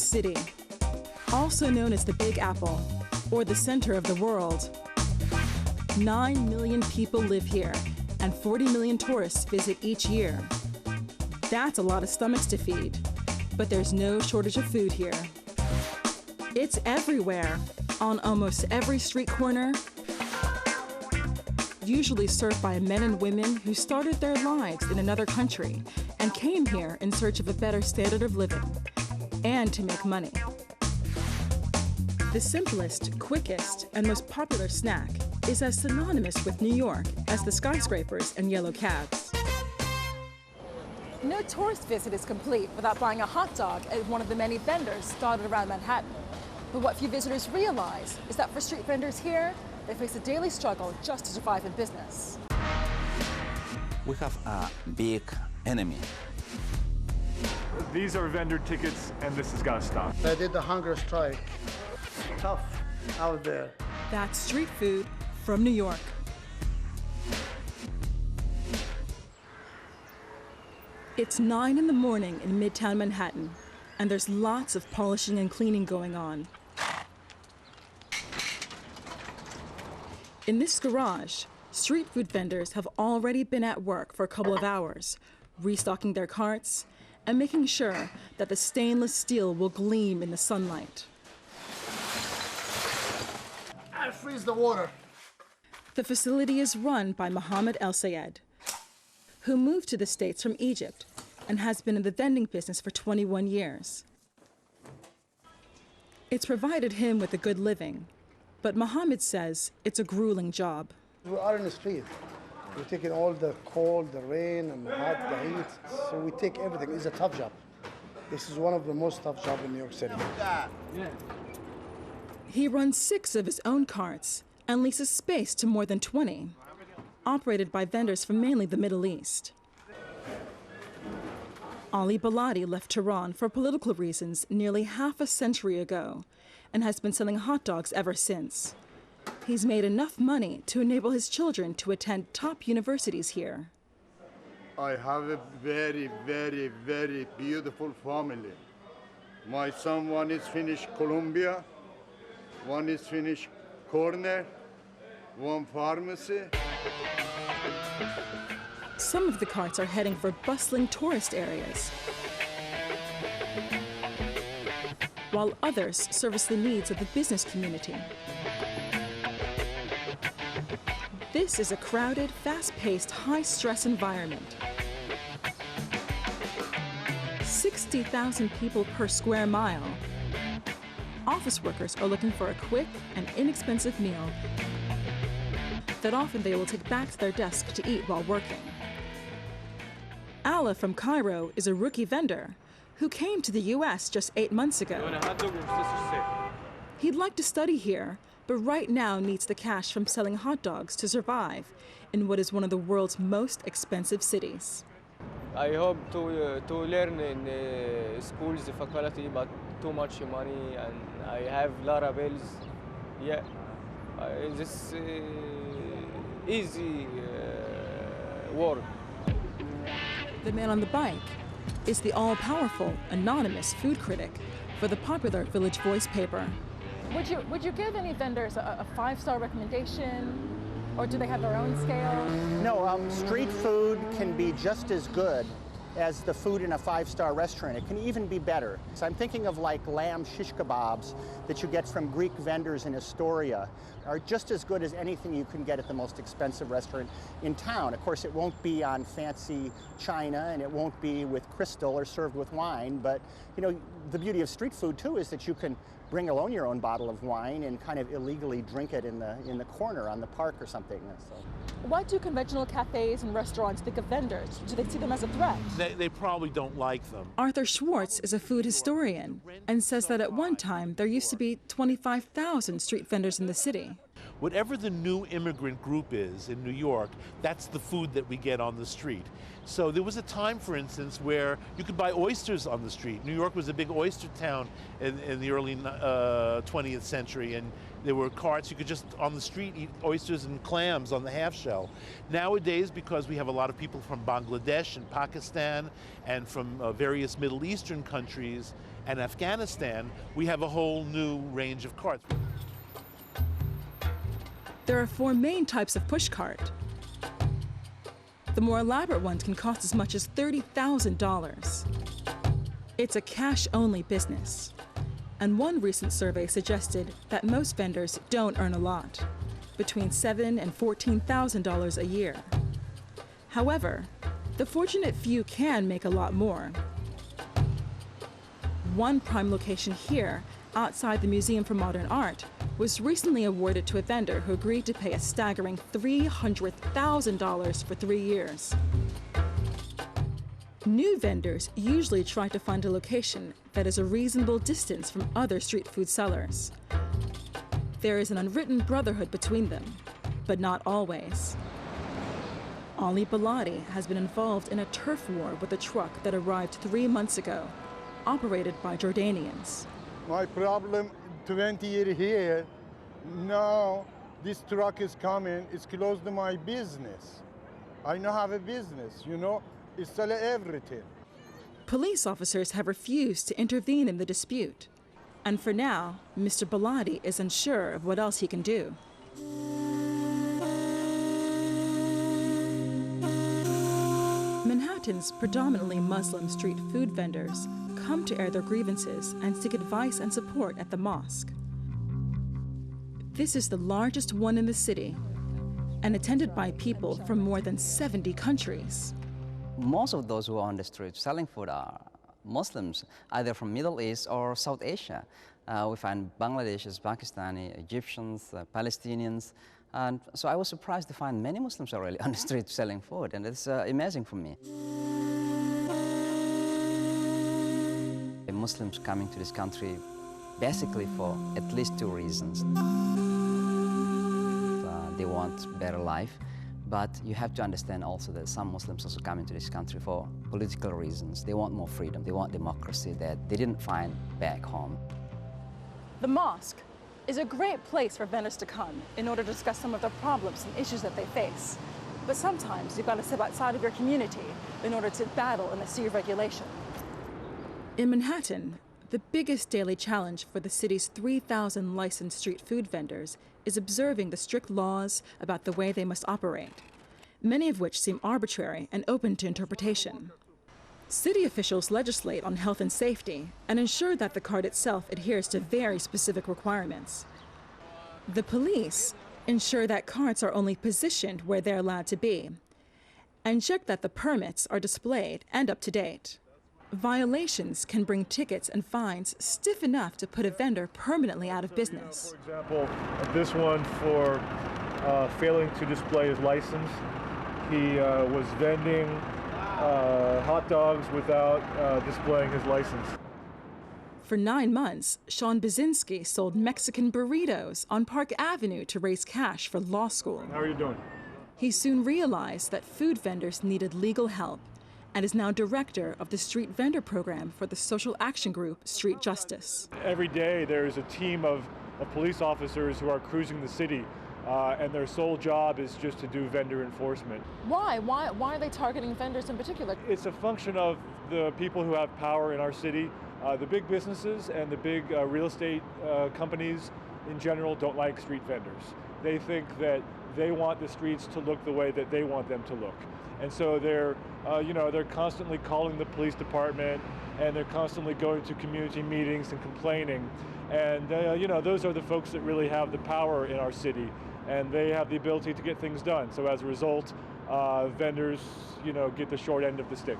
City, also known as the Big Apple, or the center of the world. 9 million people live here, and 40 million tourists visit each year. That's a lot of stomachs to feed, but there's no shortage of food here. It's everywhere, on almost every street corner, usually served by men and women who started their lives in another country and came here in search of a better standard of living and to make money. The simplest, quickest, and most popular snack is as synonymous with New York as the skyscrapers and yellow cabs. No tourist visit is complete without buying a hot dog at one of the many vendors dotted around Manhattan. But what few visitors realize is that for street vendors here, they face a daily struggle just to survive in business. We have a big enemy. These are vendor tickets, and this has got to stop. I did the hunger strike. Tough out there. That's street food from New York. It's 9 in the morning in Midtown Manhattan, and there's lots of polishing and cleaning going on. In this garage, street food vendors have already been at work for a couple of hours, restocking their carts and making sure that the stainless steel will gleam in the sunlight. I freeze the water. The facility is run by Mohammed El Sayed, who moved to the States from Egypt and has been in the vending business for 21 years. It's provided him with a good living, but Mohammed says it's a grueling job. We are in the street. We're taking all the cold, the rain, and the hot, the heat. So we take everything. It's a tough job. This is one of the most tough jobs in New York City. He runs 6 of his own carts and leases space to more than 20, operated by vendors from mainly the Middle East. Ali Baladi left Tehran for political reasons nearly half a century ago and has been selling hot dogs ever since. He's made enough money to enable his children to attend top universities here. I have a very, very, very beautiful family. My son, one is finished Columbia, one is finished Cornell, one pharmacy. Some of the carts are heading for bustling tourist areas, while others service the needs of the business community. This is a crowded, fast-paced, high-stress environment. 60,000 people per square mile. Office workers are looking for a quick and inexpensive meal that often they will take back to their desk to eat while working. Ala from Cairo is a rookie vendor who came to the U.S. just 8 months ago. He'd like to study here, but right now needs the cash from selling hot dogs to survive in what is one of the world's most expensive cities. I hope to learn in schools, the faculty, but too much money, and I have a lot of bills. Yeah, this easy work. The man on the bike is the all-powerful, anonymous food critic for the popular Village Voice paper. Would you give any vendors a 5-star recommendation, or do they have their own scale? No, street food can be just as good as the food in a 5-star restaurant. It can even be better. So I'm thinking of like lamb shish kebabs that you get from Greek vendors in Astoria are just as good as anything you can get at the most expensive restaurant in town. Of course, it won't be on fancy china, and it won't be with crystal or served with wine, but you know, the beauty of street food too is that you can bring alone your own bottle of wine and kind of illegally drink it in the corner on the park or something. So. What do conventional cafes and restaurants think of vendors? Do they see them as a threat? They probably don't like them. Arthur Schwartz is a food historian and says that at one time there used to be 25,000 street vendors in the city. Whatever the new immigrant group is in New York, that's the food that we get on the street. So there was a time, for instance, where you could buy oysters on the street. New York was a big oyster town in the early 20th century, and there were carts. You could just, on the street, eat oysters and clams on the half shell. Nowadays, because we have a lot of people from Bangladesh and Pakistan and from various Middle Eastern countries and Afghanistan, we have a whole new range of carts. There are 4 main types of pushcart. The more elaborate ones can cost as much as $30,000. It's a cash-only business. And one recent survey suggested that most vendors don't earn a lot, between $7,000 and $14,000 a year. However, the fortunate few can make a lot more. One prime location here, outside the Museum for Modern Art, was recently awarded to a vendor who agreed to pay a staggering $300,000 for 3 years. New vendors usually try to find a location that is a reasonable distance from other street food sellers. There is an unwritten brotherhood between them, but not always. Ali Baladi has been involved in a turf war with a truck that arrived 3 months ago, operated by Jordanians. My problem, 20 years here, now this truck is coming, it's close to my business. I don't have a business, you know, it's sell everything. Police officers have refused to intervene in the dispute. And for now, Mr. Baladi is unsure of what else he can do. Manhattan's predominantly Muslim street food vendors come to air their grievances and seek advice and support at the Mosque. This is the largest one in the city and attended by people from more than 70 countries. Most of those who are on the street selling food are Muslims, either from Middle East or South Asia. We find Bangladeshis, Pakistani, Egyptians, Palestinians. And so I was surprised to find many Muslims are really on the street selling food, and it's amazing for me. Muslims coming to this country basically for at least 2 reasons. They want better life, but you have to understand also that some Muslims also come into this country for political reasons. They want more freedom, they want democracy that they didn't find back home. The Mosque is a great place for vendors to come in order to discuss some of the problems and issues that they face. But sometimes you've got to step outside of your community in order to battle in the sea of regulation. In Manhattan, the biggest daily challenge for the city's 3,000 licensed street food vendors is observing the strict laws about the way they must operate, many of which seem arbitrary and open to interpretation. City officials legislate on health and safety and ensure that the cart itself adheres to very specific requirements. The police ensure that carts are only positioned where they're allowed to be and check that the permits are displayed and up to date. Violations can bring tickets and fines stiff enough to put a vendor permanently out of business. For example, this one for failing to display his license. He was vending hot dogs without displaying his license. For 9 months, Sean Bazinski sold Mexican burritos on Park Avenue to raise cash for law school. How are you doing? He soon realized that food vendors needed legal help and is now director of the street vendor program for the social action group Street Justice. Every day there's a team of police officers who are cruising the city, and their sole job is just to do vendor enforcement. Why? Why are they targeting vendors in particular? It's a function of the people who have power in our city. The big businesses and the big real estate companies in general don't like street vendors. They think that they want the streets to look the way that they want them to look. And so they're constantly calling the police department, and they're constantly going to community meetings and complaining. And those are the folks that really have the power in our city, and they have the ability to get things done. So as a result, vendors, get the short end of the stick.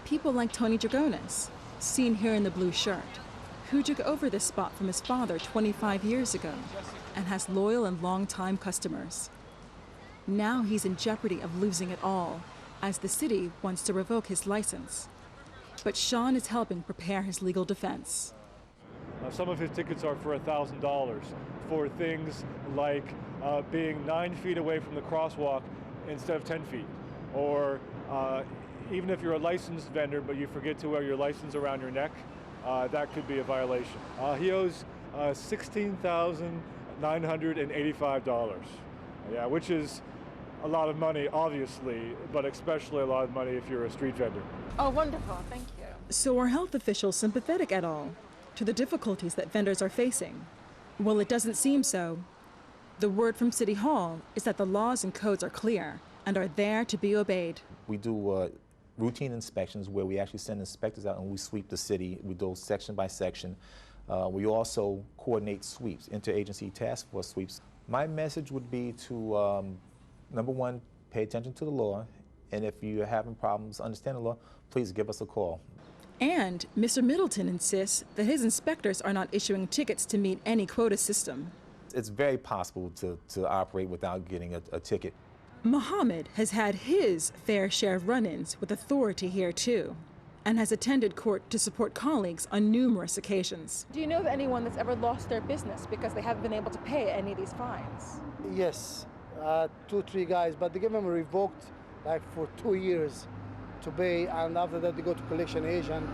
People like Tony Dragonis, seen here in the blue shirt, who took over this spot from his father 25 years ago and has loyal and long-time customers. Now he's in jeopardy of losing it all, as the city wants to revoke his license. But Sean is helping prepare his legal defense. Some of his tickets are for $1,000 for things like being 9 feet away from the crosswalk instead of 10 feet. Or even if you're a licensed vendor but you forget to wear your license around your neck, that could be a violation. He owes $16,985. Yeah, which is a lot of money, obviously, but especially a lot of money if you're a street vendor. Oh, wonderful. Thank you. So are health officials sympathetic at all to the difficulties that vendors are facing? Well, it doesn't seem so. The word from City Hall is that the laws and codes are clear and are there to be obeyed. We do routine inspections where we actually send inspectors out and we sweep the city. We do section by section. We also coordinate sweeps, interagency task force sweeps. My message would be to, number one, pay attention to the law, and if you're having problems understanding the law, please give us a call. And Mr. Middleton insists that his inspectors are not issuing tickets to meet any quota system. It's very possible to operate without getting a ticket. Mohammed has had his fair share of run-ins with authority here too, and has attended court to support colleagues on numerous occasions. Do you know of anyone that's ever lost their business because they haven't been able to pay any of these fines? Yes, 2, 3 guys, but they give them revoked like for 2 years to pay, and after that they go to collection agent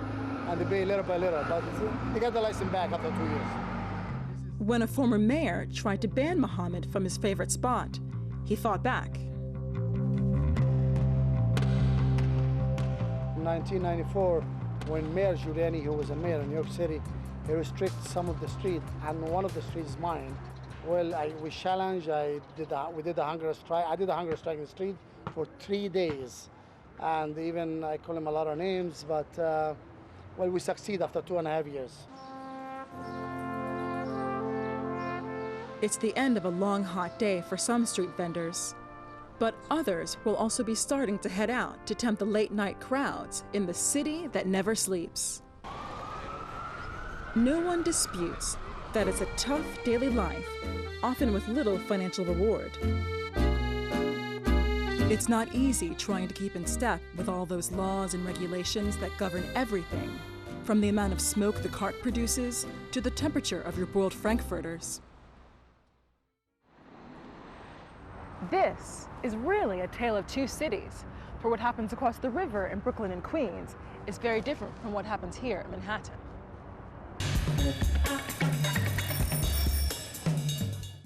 and they pay little by little, but they get the license back after 2 years. When a former mayor tried to ban Mohammed from his favorite spot, he fought back. In 1994, when Mayor Giuliani, who was a mayor in New York City, he restricted some of the street, and one of the streets is mine. Well, we challenged, we did a hunger strike. I did a hunger strike in the street for 3 days. And even I call him a lot of names, but well, we succeed after 2.5 years. It's the end of a long, hot day for some street vendors. But others will also be starting to head out to tempt the late-night crowds in the city that never sleeps. No one disputes that it's a tough daily life, often with little financial reward. It's not easy trying to keep in step with all those laws and regulations that govern everything, from the amount of smoke the cart produces to the temperature of your boiled frankfurters. This is really a tale of two cities, for what happens across the river in Brooklyn and Queens is very different from what happens here in Manhattan.